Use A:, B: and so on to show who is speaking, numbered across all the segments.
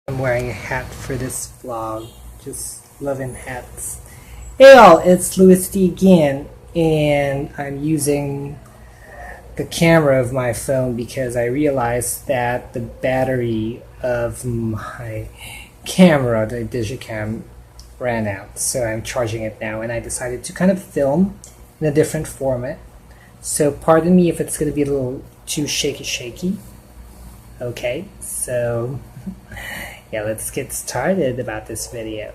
A: I'm wearing a hat for this vlog. Just loving hats. Hey all, it's Louis D again, and I'm using the camera of my phone because I realized that the battery of my camera, the Digicam, ran out. So I'm charging it now, and I decided to kind of film in a different format. So pardon me if it's going to be a little too shaky. Okay, so yeah, let's get started about this video.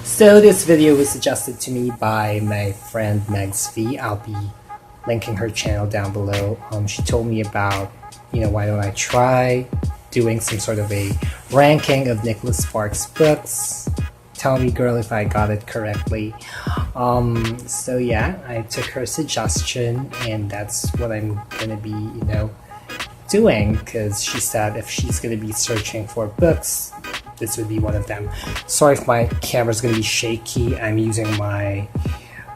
A: So this video was suggested to me by my friend Megz V. I'll be linking her channel down below. She told me about, why don't I try doing some sort of a ranking of Nicholas Sparks' books. Tell me, girl, if I got it correctly. So yeah, I took her suggestion, and that's what I'm gonna be, doing, because she said if she's gonna be searching for books, this would be one of them. Sorry if my camera's gonna be shaky. I'm using my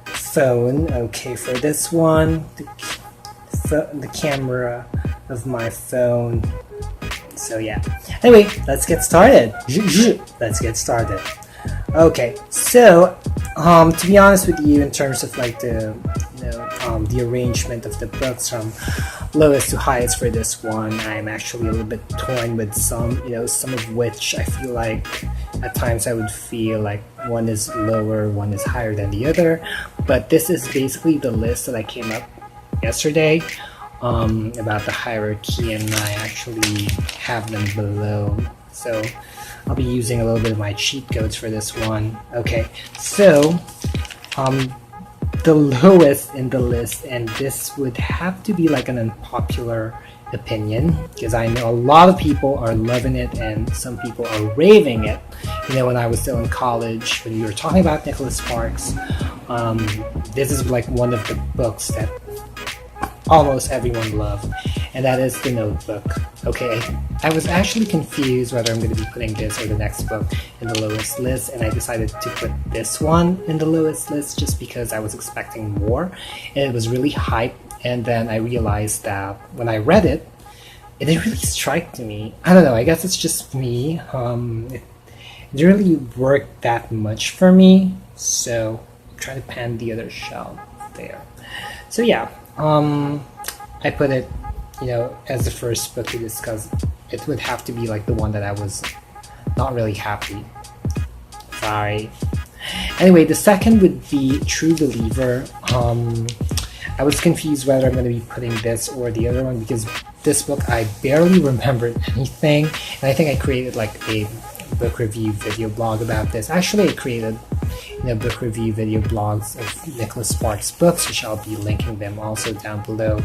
A: phone. Okay, for this one, the camera of my phone. So yeah. Anyway, let's get started. Okay, so to be honest with you, in terms of like the arrangement of the books from lowest to highest for this one, I'm actually a little bit torn with some of which I feel like at times I would feel like one is lower, one is higher than the other. But this is basically the list that I came up yesterday about the hierarchy, and I actually have them below. So I'll be using a little bit of my cheat codes for this one. Okay, so the lowest in the list, and this would have to be like an unpopular opinion, because I know a lot of people are loving it and some people are raving it. When I was still in college, when we were talking about Nicholas Sparks, this is like one of the books that almost everyone loved, and that is The Notebook. Okay, I was actually confused whether I'm going to be putting this or the next book in the lowest list, and I decided to put this one in the lowest list just because I was expecting more, and it was really hyped. And then I realized that when I read it, it didn't really strike me. I don't know, I guess it's just me. It didn't really work that much for me, so I'm trying to pan the other shelf there. So yeah, I put it, as the first book to discuss. It would have to be like the one that I was not really happy. Sorry. Anyway, the second would be True Believer. I was confused whether I'm going to be putting this or the other one, because this book I barely remembered anything, and I think I created like a book review video blog about this. Actually, I created book review video blogs of Nicholas Sparks books, which I'll be linking them also down below.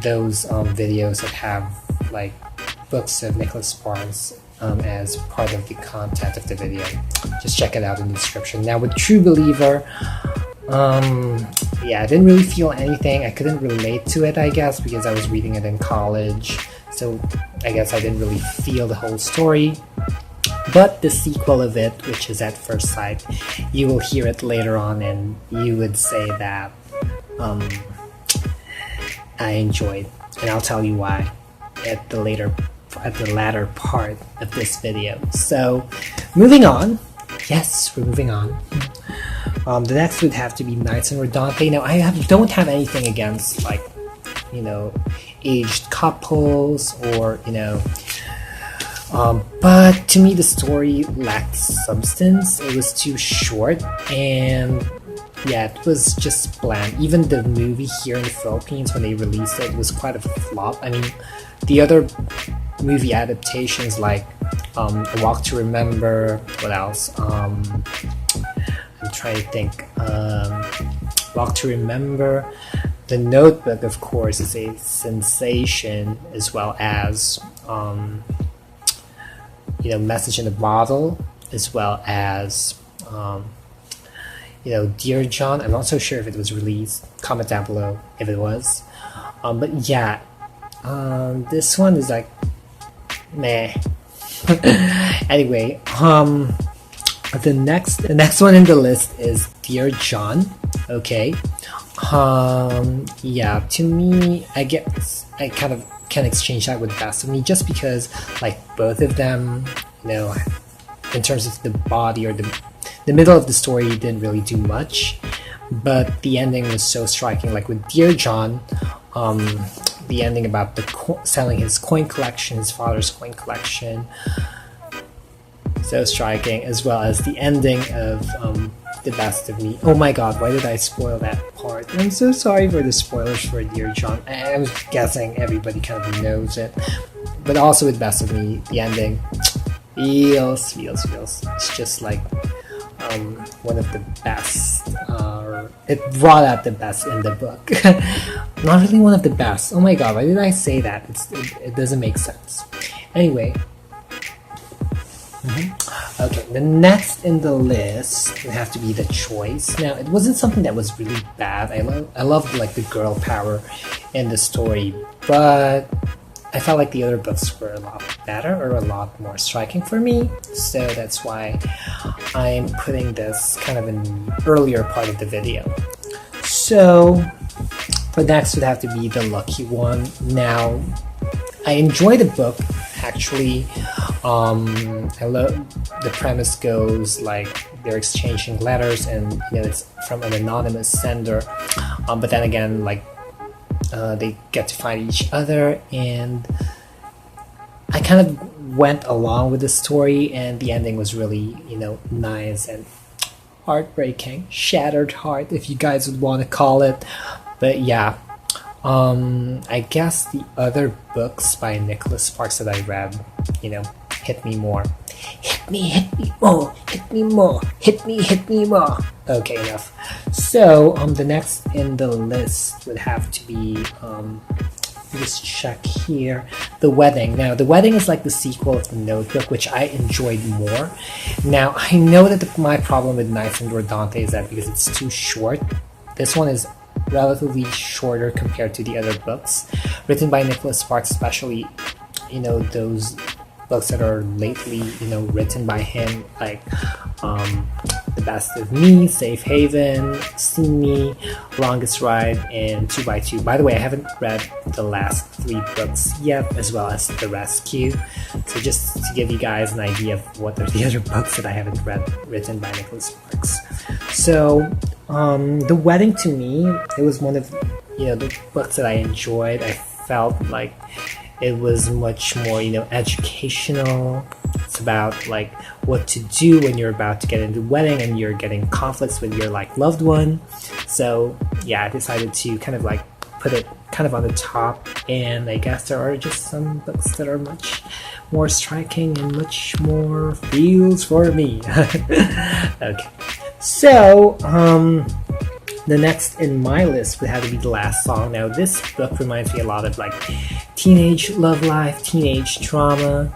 A: Those videos that have like books of Nicholas Sparks as part of the content of the video. Just check it out in the description. Now with True Believer, yeah, I didn't really feel anything. I couldn't relate to it, I guess, because I was reading it in college, so I guess I didn't really feel the whole story. But the sequel of it, which is At First Sight, you will hear it later on, and you would say that I enjoyed, and I'll tell you why at the latter part of this video. So, moving on. Yes, we're moving on. The next would have to be Knights and Rodante. Now, don't have anything against like, aged couples or but to me the story lacked substance. It was too short, and yeah, it was just bland. Even the movie here in the Philippines, when they released it, was quite a flop. I mean, the other movie adaptations like A Walk to Remember, what else? I'm trying to think. Walk to Remember, The Notebook, of course, is a sensation, as well as Message in a Bottle, as well as Dear John. I'm not so sure if it was released. Comment down below if it was. But yeah, this one is like meh. Anyway, the next one in the list is Dear John. Okay. Yeah, to me, I guess I kind of can exchange that with Best of Me just because, like, both of them, you know, in terms of the body or the middle of the story didn't really do much, but the ending was so striking. Like with Dear John, the ending about selling his coin collection, his father's coin collection, so striking, as well as the ending of The Best of Me. Oh my god, why did I spoil that part? I'm so sorry for the spoilers for Dear John. I was guessing everybody kind of knows it. But also with Best of Me, the ending feels. It's just like one of the best. It brought out the best in the book. Not really one of the best. Oh my god, why did I say that? It doesn't make sense. Anyway. Okay, the next in the list would have to be The Choice. Now, it wasn't something that was really bad. I loved like the girl power in the story, but I felt like the other books were a lot better or a lot more striking for me. So that's why I'm putting this kind of in the earlier part of the video. So the next would have to be The Lucky One. Now, I enjoy the book actually. I love the premise goes like they're exchanging letters and you know it's from an anonymous sender, but then again like they get to find each other, and I kind of went along with the story, and the ending was really, you know, nice and heartbreaking, shattered heart if you guys would want to call it. But yeah, I guess the other books by Nicholas Sparks that I read, you know, hit me more. Hit me more, hit me more, hit me more. Okay, enough. So, the next in the list would have to be, let's check here, The Wedding. Now, The Wedding is like the sequel of The Notebook, which I enjoyed more. Now, I know that my problem with Knights and Rodante is that because it's too short, this one is relatively shorter compared to the other books written by Nicholas Sparks, especially, you know, those books that are lately, you know, written by him, like The Best of Me, Safe Haven, See Me, Longest Ride, and 2x2. By the way, I haven't read the last 3 books yet, as well as The Rescue. So just to give you guys an idea of what are the other books that I haven't read written by Nicholas Sparks. So The Wedding, to me, it was one of, you know, the books that I enjoyed. I felt like it was much more, you know, educational. It's about like what to do when you're about to get into a wedding and you're getting conflicts with your like loved one. So yeah, I decided to kind of like put it kind of on the top, and I guess there are just some books that are much more striking and much more feels for me. Okay, so the next in my list would have to be The Last Song. Now, this book reminds me a lot of like teenage love life, teenage drama.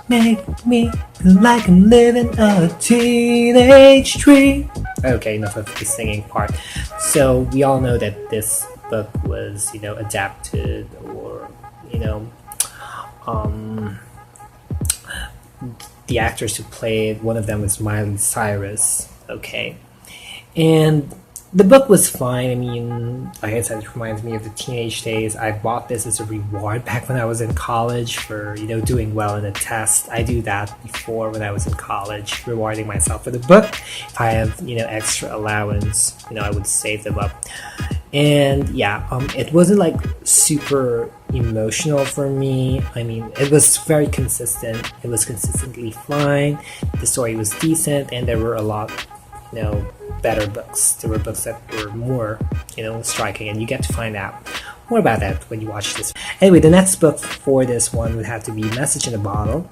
A: Make me feel like I'm living a teenage dream. Okay, enough of the singing part. So we all know that this book was, you know, adapted, or, you know, the actors who played, one of them was Miley Cyrus. Okay, and the book was fine. I mean, like I said, it reminds me of the teenage days. I bought this as a reward back when I was in college for, you know, doing well in a test. I do that before when I was in college, rewarding myself for the book. If I have, you know, extra allowance, you know, I would save them up. And yeah, it wasn't like super emotional for me. I mean, it was very consistent. It was consistently fine. The story was decent, and there were a lot, you know, better books. There were books that were more, you know, striking, and you get to find out more about that when you watch this. Anyway, the next book for this one would have to be Message in a Bottle.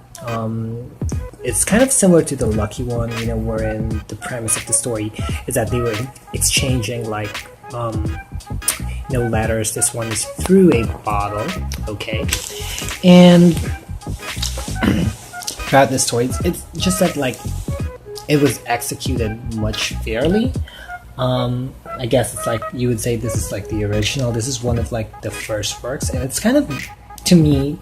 A: It's kind of similar to The Lucky One, you know, wherein the premise of the story is that they were exchanging like, you know, letters. This one is through a bottle, okay? And about this story, it's just that like it was executed much fairly. I guess it's like you would say this is like the original. This is one of like the first works, and it's kind of, to me,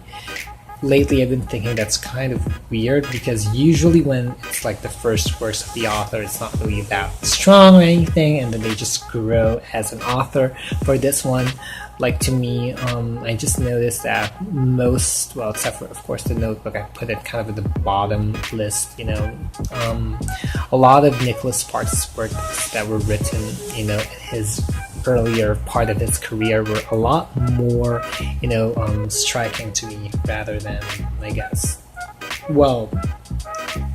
A: lately I've been thinking that's kind of weird, because usually when it's like the first works of the author, it's not really that strong or anything, and then they just grow as an author. For this one, like, to me, I just noticed that most, well, except for of course the Notebook, I put it kind of at the bottom list, you know. A lot of Nicholas Sparks' works that were written, you know, in his earlier part of his career were a lot more, you know, striking to me, rather than, I guess, well,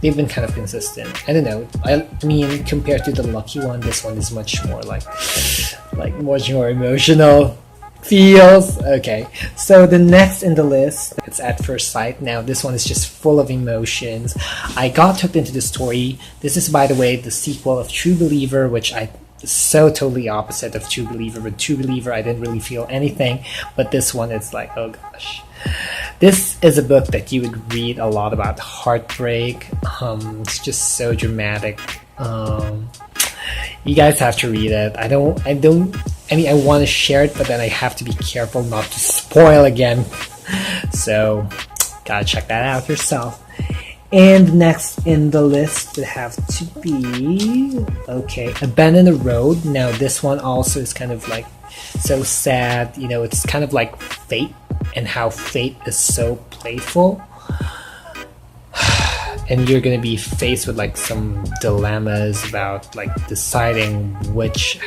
A: they've been kind of consistent. I don't know. I mean, compared to the Lucky One, this one is much more like much more emotional feels. Okay, so the next in the list, it's At First Sight. Now this one is just full of emotions. I got hooked into the story. This is, by the way, the sequel of True Believer, which I so totally opposite of True Believer. With True Believer, I didn't really feel anything, but this one, it's like, oh gosh. This is a book that you would read a lot about heartbreak. It's just so dramatic. You guys have to read it. I mean, I want to share it, but then I have to be careful not to spoil again. So, gotta check that out yourself. And next in the list would have to be, okay, A Bend in the Road. Now this one also is kind of like so sad, you know, it's kind of like fate, and how fate is so playful. And you're gonna be faced with like some dilemmas about like deciding which,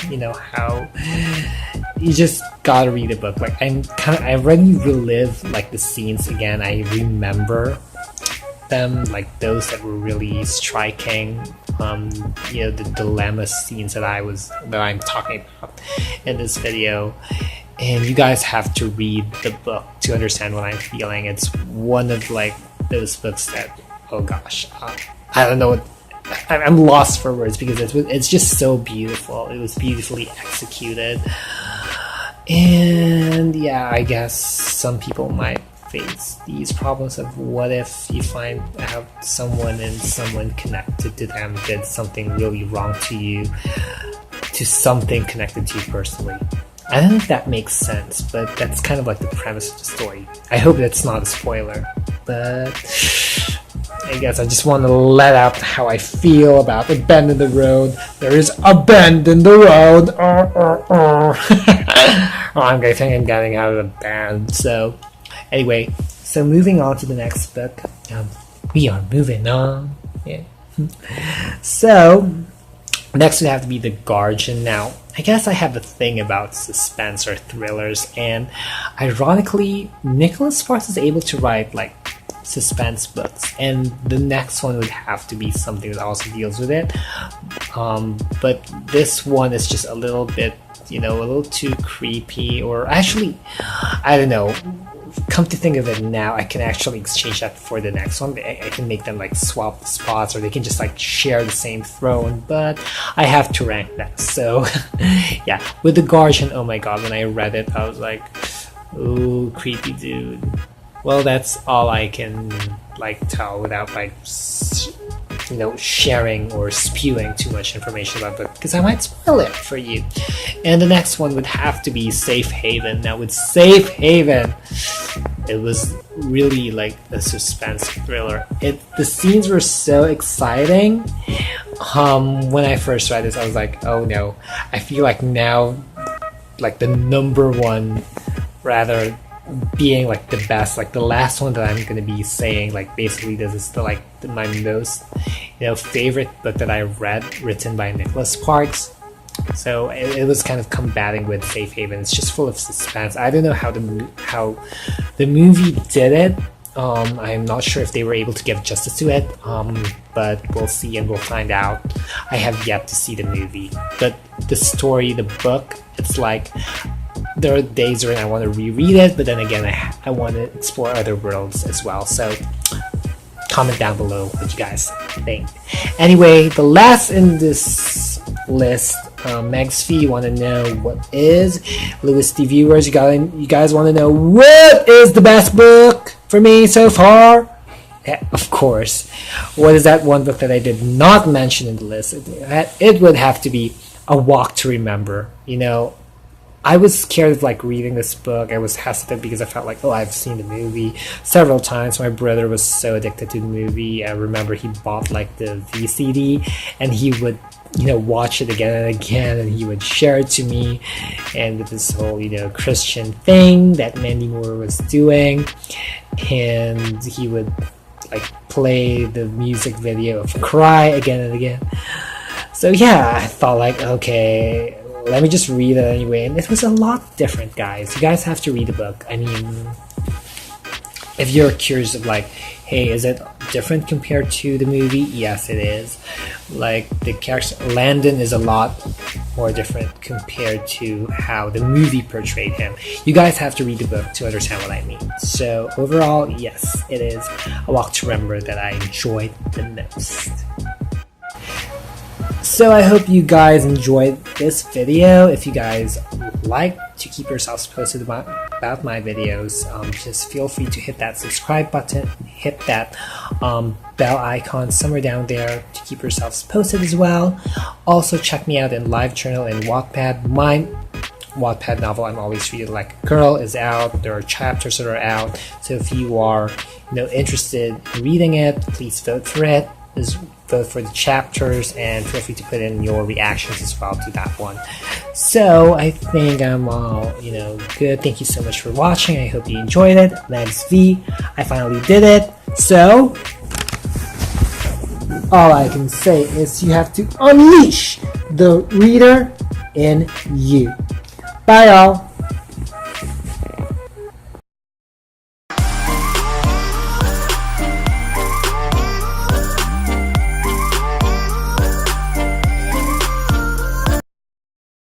A: you know, how you just gotta read the book. Like I already relive like the scenes again. I remember them, like those that were really striking. You know, the dilemma scenes that I'm talking about in this video. And you guys have to read the book to understand what I'm feeling. It's one of like those books that, oh gosh, I don't know what, I'm lost for words, because it's just so beautiful. It was beautifully executed. And yeah, I guess some people might face these problems of what if you find out someone connected to them did something really wrong to you, to something connected to you personally. I don't know if that makes sense, but that's kind of like the premise of the story. I hope that's not a spoiler, but I guess I just want to let out how I feel about A Bend in the Road. There is a bend in the road. I'm getting out of the band. So anyway, so moving on to the next book. We are moving on. Yeah. So next would have to be The Guardian. Now, I guess I have a thing about suspense or thrillers, and ironically, Nicholas Sparks is able to write like suspense books, and the next one would have to be something that also deals with it. But this one is just a little bit, you know, a little too creepy, or actually, I don't know. Come to think of it now, I can actually exchange that for the next one. I can make them like swap the spots, or they can just like share the same throne, but I have to rank that. So yeah, with The Guardian, oh my god, when I read it, I was like, ooh, creepy dude. Well, that's all I can like tell without like, you know, sharing or spewing too much information about it, because I might spoil it for you. And the next one would have to be Safe Haven. Now with Safe Haven, it was really like a suspense thriller. The scenes were so exciting. When I first read this, I was like, oh no, I feel like now, like the number one, rather being like the best, like the last one that I'm going to be saying, like basically this is my most, you know, favorite book that I read, written by Nicholas Sparks. So it was kind of combating with Safe Haven. It's just full of suspense. I don't know how the movie did it. I'm not sure if they were able to give justice to it, but we'll see and we'll find out. I have yet to see the movie, but the story, the book, it's like there are days when I want to reread it, but then again, I want to explore other worlds as well. So comment down below what you guys think. Anyway, the last in this list, Megz V, want to know what is Louis D viewers. You guys want to know what is the best book for me so far? Yeah, of course. What is that one book that I did not mention in the list? It would have to be A Walk to Remember. You know, I was scared of like reading this book. I was hesitant because I felt like, oh, I've seen the movie several times. My brother was so addicted to the movie. I remember he bought like the VCD and he would, watch it again and again, and he would share it to me. And with this whole, Christian thing that Mandy Moore was doing, and he would like play the music video of Cry again and again. So yeah, I thought like, okay, let me just read it anyway. And it was a lot different, guys. You guys have to read the book. I mean, if you're curious of like, hey, is it different compared to the movie? Yes, it is. Like, the character Landon is a lot more different compared to how the movie portrayed him. You guys have to read the book to understand what I mean. So overall, yes, it is a walk to remember that I enjoyed the most. So I hope you guys enjoyed this video. If you guys like to keep yourselves posted about my videos, just feel free to hit that subscribe button, hit that bell icon somewhere down there to keep yourselves posted as well. Also check me out in LiveJournal and Wattpad. My Wattpad novel, I'm Always Treated Like a Girl, is out. There are chapters that are out. So if you are interested in reading it, please vote for it. Vote for the chapters and feel free to put in your reactions as well to that one. So I think I'm all good. Thank you so much for watching. I hope you enjoyed it. Megz V, I finally did it. So all I can say is you have to unleash the reader in you. Bye all.